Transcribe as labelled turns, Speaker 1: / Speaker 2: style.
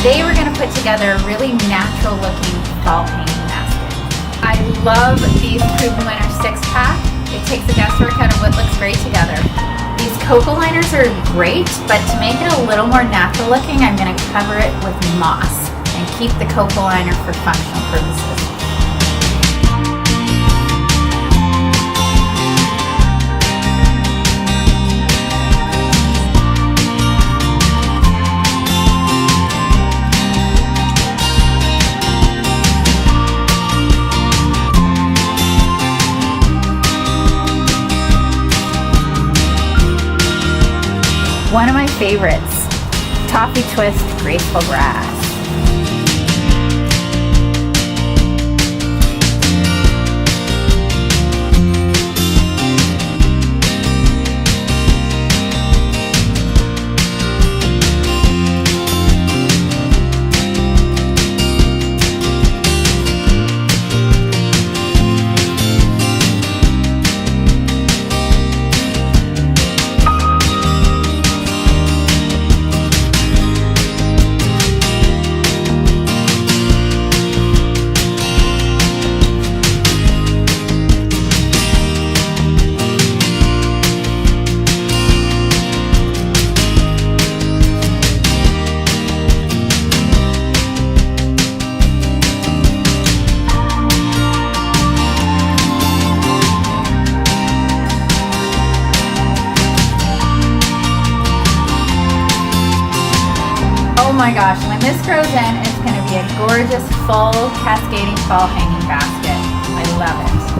Speaker 1: Today we're going to put together a really natural looking fall hanging basket. I love these Proven Winner 6-pack. It takes the guesswork out of what looks great together. These coco liners are great, but to make it a little more natural looking, I'm going to cover it with moss and keep the coco liner for functional purposes. One of my favorites, Toffee Twist Graceful Grass. Oh my gosh, when this grows in, it's going to be a gorgeous, full, cascading fall hanging basket. I love it.